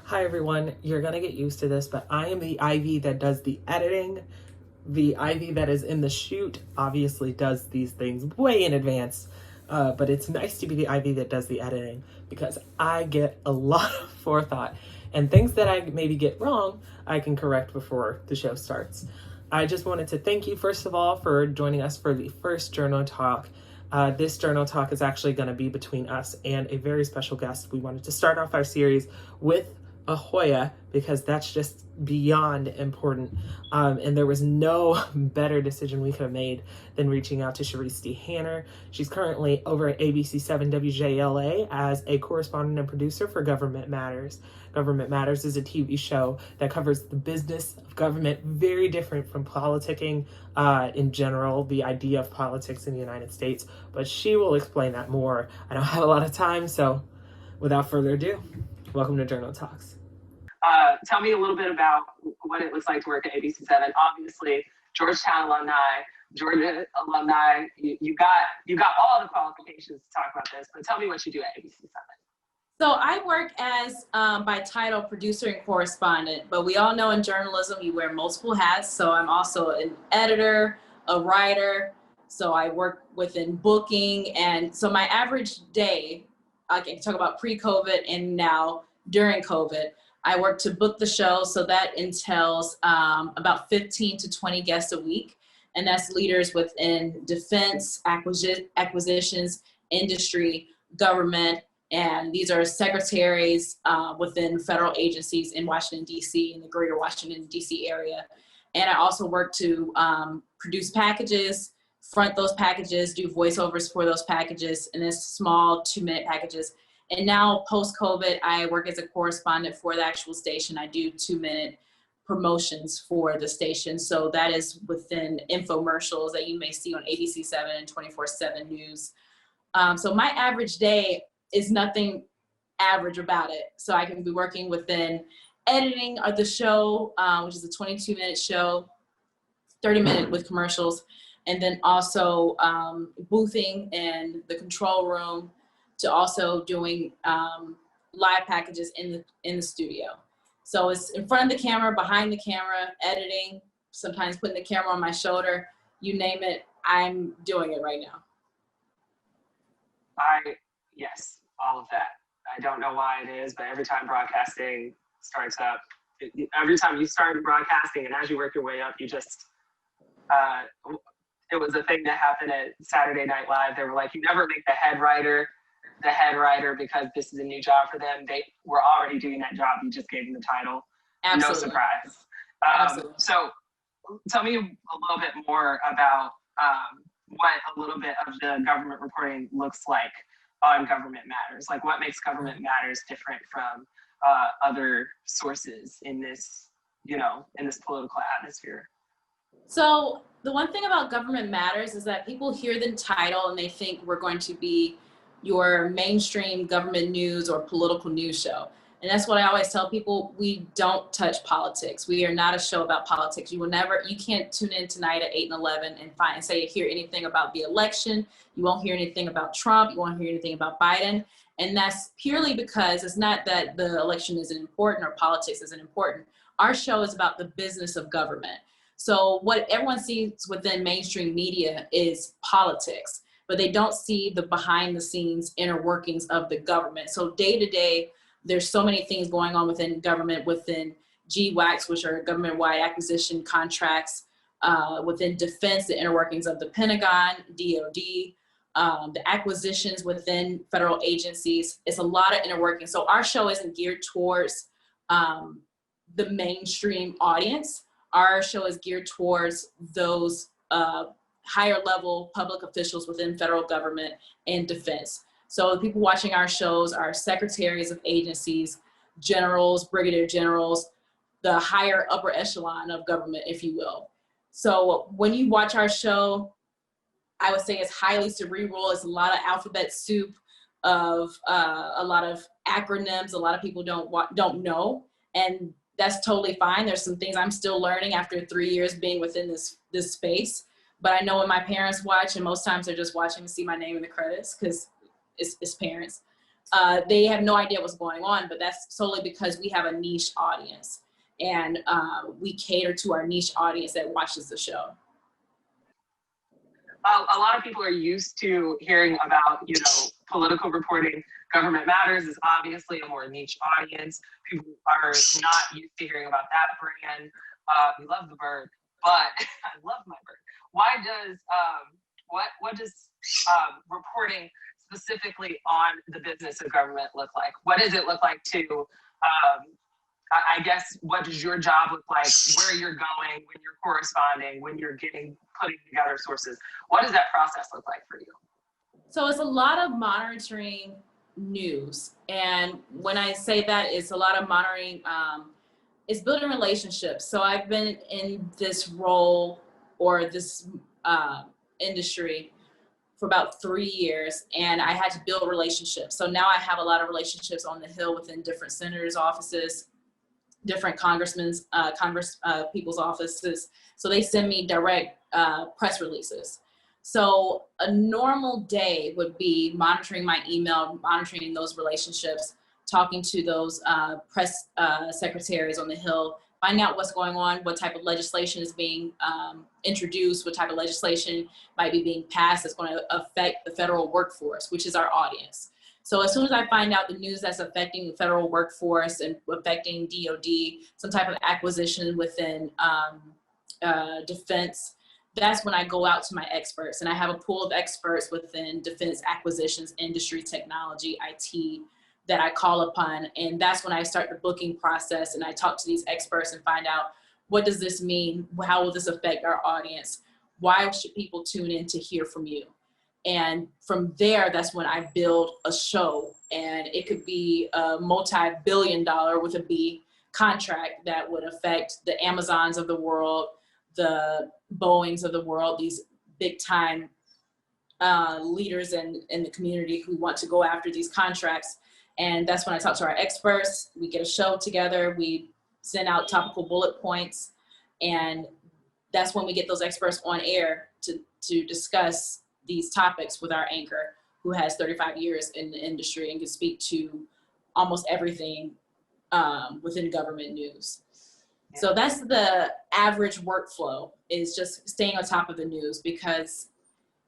Hi everyone, you're gonna get used to this, but I am the Ivy that does the editing. The Ivy that is in the shoot obviously does these things way in advance, but it's nice to be the Ivy that does the editing because I get a lot of forethought and things that I maybe get wrong, I can correct before the show starts. I just wanted to thank you, first of all, for joining us for the first Journal Talk. This Journal Talk is actually going to be between us and a very special guest. We wanted to start off our series with a Hoya because that's just beyond important. And there was no better decision we could have made than reaching out to Charis Hanner. She's currently over at ABC7 WJLA as a correspondent and producer for Government Matters. Government Matters is a TV show that covers the business of government, very different from politicking in general, the idea of politics in the United States. But she will explain that more. I don't have a lot of time, so without further ado, welcome to Journal Talks. Tell me a little bit about what it looks like to work at ABC7. Obviously, Georgetown alumni, Georgia alumni. You got all the qualifications to talk about this. But tell me what you do at ABC7. So I work as, by title, producer and correspondent. But we all know in journalism you wear multiple hats. So I'm also an editor, a writer. So I work within booking, and so my average day, I can talk about pre-COVID and now during COVID. I work to book the show, so that entails about 15 to 20 guests a week, and that's leaders within defense, acquisitions, industry, government, and these are secretaries within federal agencies in Washington, D.C., in the greater Washington, D.C. area. And I also work to produce packages, front those packages, do voiceovers for those packages, and then small 2-minute packages. And now post-COVID, I work as a correspondent for the actual station. I do 2-minute promotions for the station. So that is within infomercials that you may see on ABC7 and 24/7 News. So my average day is nothing average about it. So I can be working within editing of the show, which is a 22-minute show, 30-minute with commercials, and then also boothing in the control room, to also doing live packages in the studio. So it's in front of the camera, behind the camera, editing, sometimes putting the camera on my shoulder, you name it, I'm doing it right now. Yes, all of that. I don't know why it is, but every time broadcasting starts up, every time you start broadcasting and as you work your way up, you just, it was a thing that happened at Saturday Night Live. They were like, you never make the head writer because this is a new job for them. They were already doing that job. You just gave them the title. Absolutely. No surprise. Absolutely. So tell me a little bit more about what a little bit of the government reporting looks like on Government Matters. Like what makes Government Matters different from other sources in this, in this political atmosphere? So the one thing about Government Matters is that people hear the title and they think we're going to be your mainstream government news or political news show. And that's what I always tell people, we don't touch politics. We are not a show about politics. You can't tune in tonight at 8 and 11 and hear anything about the election. You won't hear anything about Trump. You won't hear anything about Biden. And that's purely because it's not that the election isn't important or politics isn't important. Our show is about the business of government. So what everyone sees within mainstream media is politics, but they don't see the behind the scenes inner workings of the government. So day to day, there's so many things going on within government, within GWACs, which are government-wide acquisition contracts, within defense, the inner workings of the Pentagon, DOD, the acquisitions within federal agencies. It's a lot of inner workings. So our show isn't geared towards the mainstream audience. Our show is geared towards those higher level public officials within federal government and defense. So the people watching our shows are secretaries of agencies, generals, brigadier generals, the higher upper echelon of government, if you will. So when you watch our show, I would say it's highly cerebral. It's a lot of alphabet soup of a lot of acronyms. A lot of people don't know, and that's totally fine. There's some things I'm still learning after 3 years being within this space. But I know when my parents watch, and most times they're just watching to see my name in the credits because it's parents. they have no idea what's going on, but that's solely because we have a niche audience, and we cater to our niche audience that watches the show. A lot of people are used to hearing about, political reporting. Government Matters is obviously a more niche audience. People are not used to hearing about that brand. We love the bird, but I love my bird. Why does what does reporting specifically on the business of government look like? What does it look like to I guess, what does your job look like, where you're going, when you're corresponding, when you're putting together sources? What does that process look like for you? So it's a lot of monitoring news. And when I say that, it's a lot of monitoring, it's building relationships. So I've been in this role or this industry for about 3 years, and I had to build relationships. So now I have a lot of relationships on the Hill within different senators' offices, different congressmen's, people's offices. So they send me direct press releases. So a normal day would be monitoring my email, monitoring those relationships, talking to those press secretaries on the Hill, finding out what's going on, what type of legislation is being introduced, what type of legislation might be being passed that's going to affect the federal workforce, which is our audience. So as soon as I find out the news that's affecting the federal workforce and affecting DOD, some type of acquisition within defense, that's when I go out to my experts. And I have a pool of experts within defense acquisitions, industry, technology, IT, that I call upon. And that's when I start the booking process, and I talk to these experts and find out, what does this mean? How will this affect our audience? Why should people tune in to hear from you? And from there, that's when I build a show. And it could be a multi-billion-dollar, with a B, contract that would affect the Amazons of the world, the Boeings of the world, these big time leaders in the community who want to go after these contracts. And that's when I talk to our experts. We get a show together. We send out topical bullet points. And that's when we get those experts on air to discuss these topics with our anchor, who has 35 years in the industry and can speak to almost everything within government news. So that's the average workflow, is just staying on top of the news, because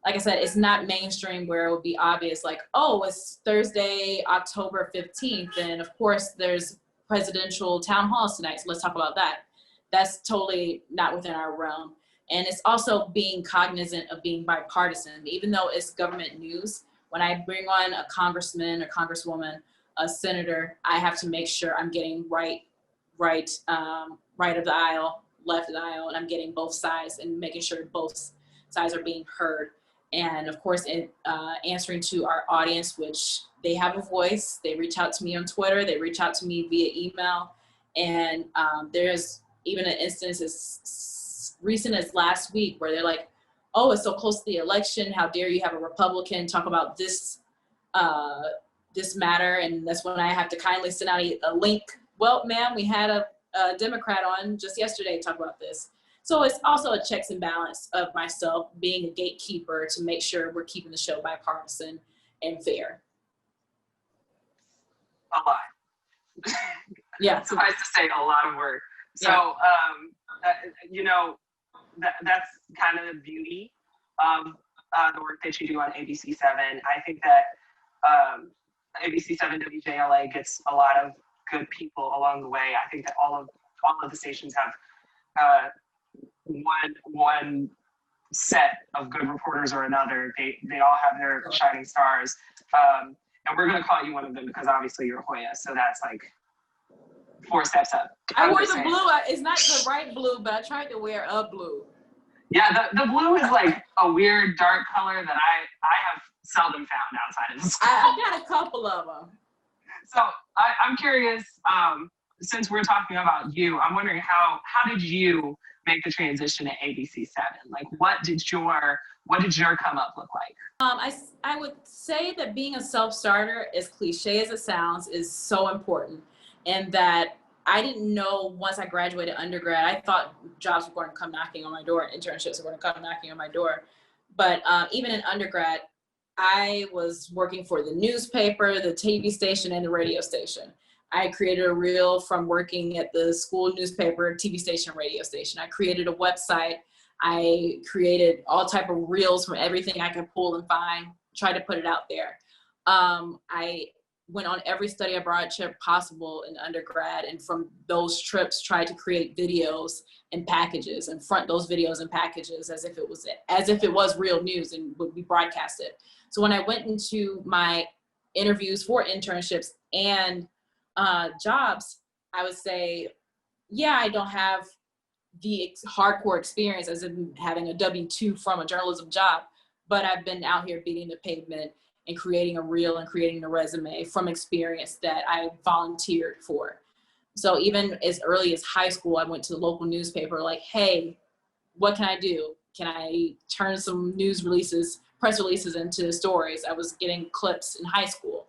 like I said, it's not mainstream where it would be obvious, like, oh, it's Thursday, October 15th. And of course there's presidential town halls tonight, so let's talk about that. That's totally not within our realm. And it's also being cognizant of being bipartisan. Even though it's government news, when I bring on a congressman or congresswoman, a senator, I have to make sure I'm getting right of the aisle, left of the aisle, and I'm getting both sides and making sure both sides are being heard. And of course, answering to our audience, which they have a voice. They reach out to me on Twitter. They reach out to me via email. And there's even an instance as recent as last week where they're like, oh, it's so close to the election. How dare you have a Republican talk about this this matter? And that's when I have to kindly send out a link. Well, ma'am, we had a Democrat on just yesterday to talk about this. So it's also a checks and balance of myself being a gatekeeper to make sure we're keeping the show bipartisan and fair. A lot. Yeah. Suffice to say, a lot of work. So, that's kind of the beauty of the work that you do on ABC7. I think that ABC7 WJLA gets a lot of good people along the way. I think that all of the stations have one set of good reporters or another. They all have their shining stars, and we're going to call you one of them because obviously you're Hoya, so that's like 4 steps up. I wore the blue. It's not the right blue, but I tried to wear a blue. Yeah, the blue is like a weird dark color that I have seldom found outside of the school. I got a couple of them. So I'm curious, since we're talking about you, I'm wondering how did you make the transition to ABC7? Like, what did your come up look like? I would say that being a self-starter, as cliche as it sounds, is so important. And that I didn't know once I graduated undergrad, I thought jobs were going to come knocking on my door, internships were going to come knocking on my door. But even in undergrad, I was working for the newspaper, the TV station, and the radio station. I created a reel from working at the school newspaper, TV station, radio station. I created a website. I created all type of reels from everything I could pull and find, tried to put it out there. I went on every study abroad trip possible in undergrad, and from those trips tried to create videos and packages and front those videos and packages as if it was real news and would be broadcasted. So when I went into my interviews for internships and jobs, I would say, yeah, I don't have the hardcore experience as in having a W-2 from a journalism job, but I've been out here beating the pavement and creating a reel and creating a resume from experience that I volunteered for. So even as early as high school, I went to the local newspaper like, hey, what can I do? Can I turn some news releases, press releases into stories? I was getting clips in high school.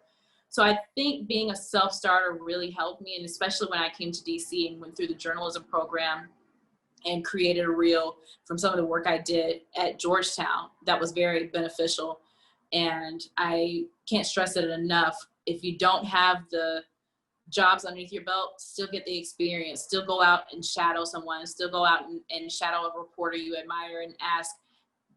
So I think being a self-starter really helped me, and especially when I came to DC and went through the journalism program and created a reel from some of the work I did at Georgetown, that was very beneficial. And I can't stress it enough. If you don't have the jobs underneath your belt, still get the experience, still go out and shadow someone, still go out and shadow a reporter you admire and ask,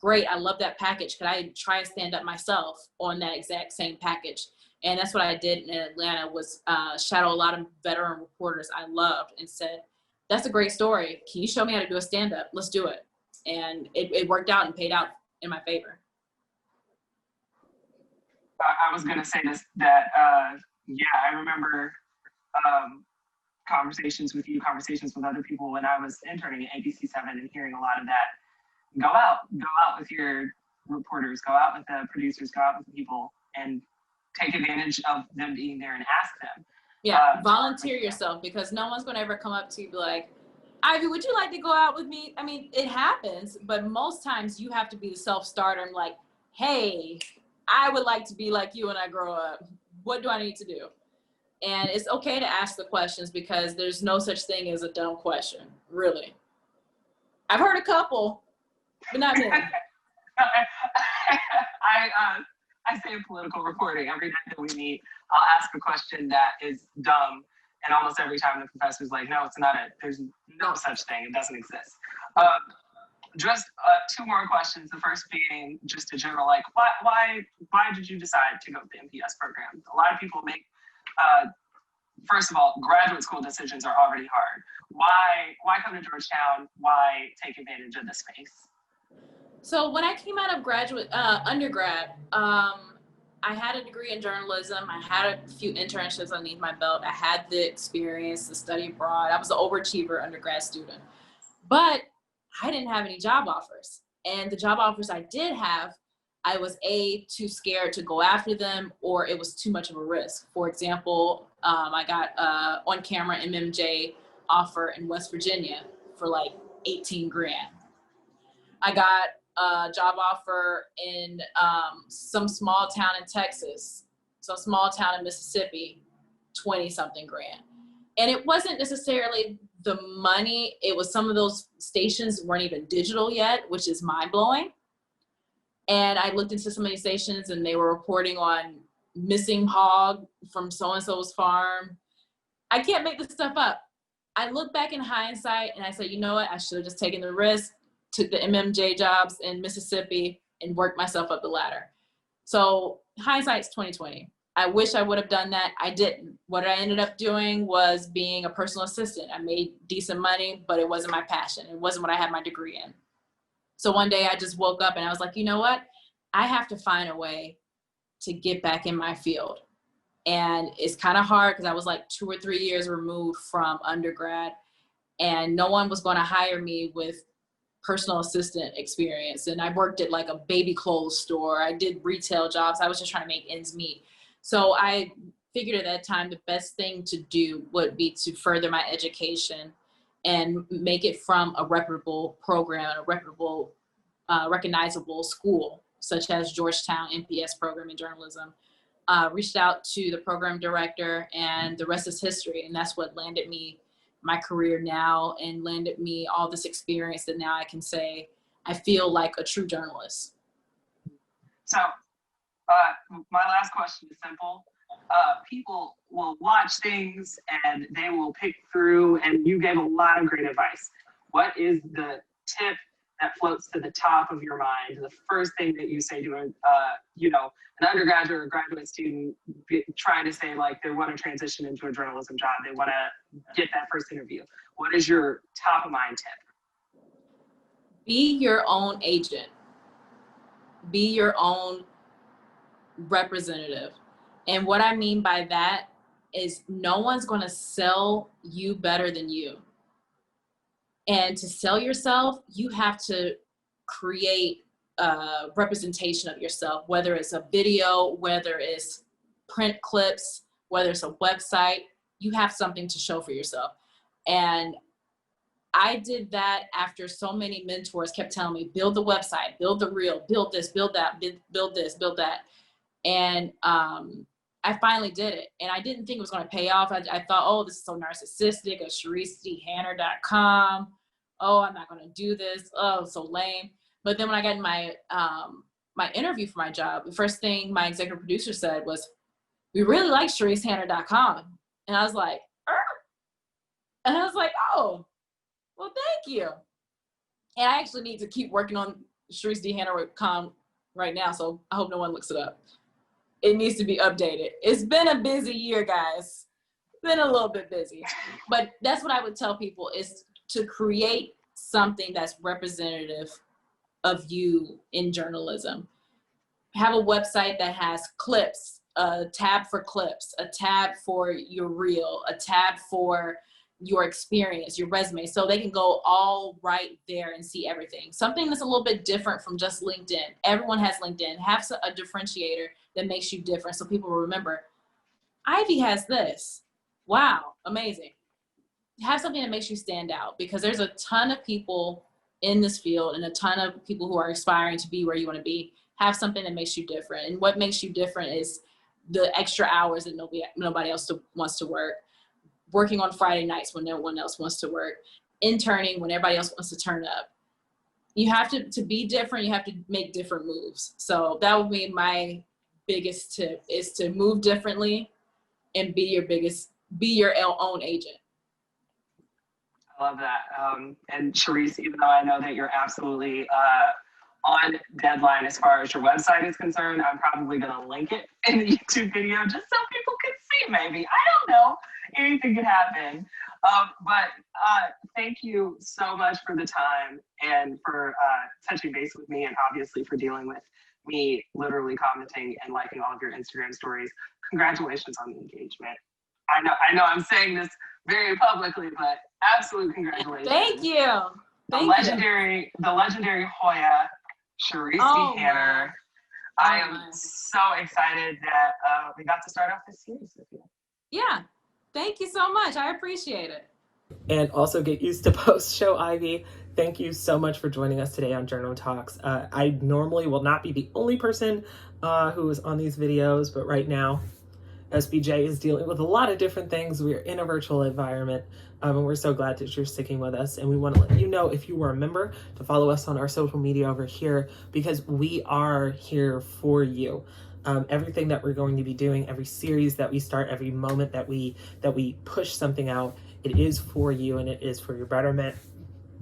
great, I love that package. Could I try and stand up myself on that exact same package? And that's what I did in Atlanta, was shadow a lot of veteran reporters I loved and said, that's a great story. Can you show me how to do a stand-up? Let's do it. And it worked out and paid out in my favor. I was going to say this, that, yeah, I remember conversations with you, conversations with other people when I was interning at ABC7 and hearing a lot of that. Go out with your reporters, go out with the producers, go out with the people, and take advantage of them being there and ask them. Yeah, volunteer yourself, because no one's going to ever come up to you and be like, Ivy, would you like to go out with me? I mean, it happens, but most times you have to be the self-starter and like, hey, I would like to be like you when I grow up. What do I need to do? And it's okay to ask the questions, because there's no such thing as a dumb question, really. I've heard a couple, but not many. I say in political reporting, every night that we meet, I'll ask a question that is dumb, and almost every time the professor's like, no, it's not it. There's no such thing. It doesn't exist. Just two more questions. The first being just a general, like, why did you decide to go to the MPS program? A lot of people make, first of all, graduate school decisions are already hard. Why come to Georgetown? Why take advantage of the space? So when I came out of undergrad, I had a degree in journalism. I had a few internships underneath my belt. I had the experience to study abroad. I was an overachiever undergrad student, but I didn't have any job offers. And the job offers I did have, I was too scared to go after them, or it was too much of a risk. For example, I got on camera MMJ offer in West Virginia for like 18 grand. I got a job offer in some small town in Texas, some small town in Mississippi, 20 something grand. And it wasn't necessarily the money, it was some of those stations weren't even digital yet, which is mind blowing. And I looked into some of these stations and they were reporting on missing hog from so-and-so's farm. I can't make this stuff up. I look back in hindsight and I said, you know what? I should have just taken the risk, took the MMJ jobs in Mississippi and worked myself up the ladder. So hindsight's 2020. I wish I would have done that. I didn't. What I ended up doing was being a personal assistant. I made decent money, but it wasn't my passion. It wasn't what I had my degree in. So one day I just woke up and I was like, you know what? I have to find a way to get back in my field. And it's kind of hard because I was like 2 or 3 years removed from undergrad and no one was going to hire me with personal assistant experience. And I worked at like a baby clothes store. I did retail jobs. I was just trying to make ends meet. So I figured at that time the best thing to do would be to further my education and make it from a reputable program, a reputable, recognizable school, such as Georgetown MPS program in journalism. Reached out to the program director and the rest is history. And that's what landed me my career now and landed me all this experience that now I can say I feel like a true journalist. So My last question is simple. People will watch things and they will pick through, and you gave a lot of great advice. What is the tip that floats to the top of your mind? The first thing that you say to an undergraduate or graduate student trying to say like they want to transition into a journalism job, they want to get that first interview. What is your top of mind tip? Be your own agent. Be your own representative. And what I mean by that is no one's going to sell you better than you. And to sell yourself, you have to create a representation of yourself, whether it's a video, whether it's print clips, whether it's a website, you have something to show for yourself. And I did that after so many mentors kept telling me, build the website, build the reel, build this, build that, build this, build that. And I finally did it. And I didn't think it was going to pay off. I thought, oh, this is so narcissistic, a charisdhanner.com. Oh, I'm not going to do this. Oh, so lame. But then when I got in my interview for my job, the first thing my executive producer said was, we really like charisdhanner.com. And I was like, and I was like, oh, well, thank you. And I actually need to keep working on charisdhanner.com right now. So I hope no one looks it up. It needs to be updated. It's been a busy year, guys. Been a little bit busy. But that's what I would tell people is to create something that's representative of you in journalism. Have a website that has clips, a tab for clips, a tab for your reel, a tab for your experience, your resume, so they can go all right there and see everything. Something that's a little bit different from just LinkedIn. Everyone has LinkedIn. Have a differentiator that makes you different so people will remember, Ivy has this. Wow, amazing. Have something that makes you stand out, because there's a ton of people in this field and a ton of people who are aspiring to be where you want to be. Have something that makes you different. And what makes you different is the extra hours that nobody else wants to work. Working on Friday nights when no one else wants to work, interning when everybody else wants to turn up. You have to be different. You have to make different moves. So that would be my biggest tip, is to move differently and be your own agent. I love that. And Charis, even though I know that you're absolutely on deadline as far as your website is concerned, I'm probably going to link it in the YouTube video just so people can see maybe. I don't know. Anything could happen. But thank you so much for the time and for touching base with me, and obviously for dealing with me literally commenting and liking all of your Instagram stories. Congratulations on the engagement. I know I'm saying this very publicly, but absolute congratulations. Thank you. The legendary Hoya, Charis Dhanner. I am so excited that we got to start off this series with you. Yeah. Thank you so much. I appreciate it. And also get used to post-show, Ivy. Thank you so much for joining us today on Journal Talks. I normally will not be the only person who is on these videos, but right now, SPJ is dealing with a lot of different things. We're in a virtual environment, and we're so glad that you're sticking with us. And we want to let you know, if you were a member, to follow us on our social media over here, because we are here for you. Everything that we're going to be doing, every series that we start, every moment that we push something out, it is for you and it is for your betterment,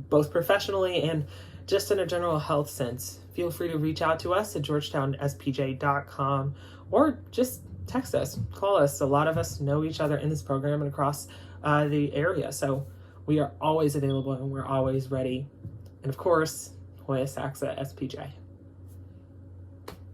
both professionally and just in a general health sense. Feel free to reach out to us at georgetownspj.com or just text us, call us. A lot of us know each other in this program and across the area, so we are always available and we're always ready. And of course, Hoya Saxa, SPJ.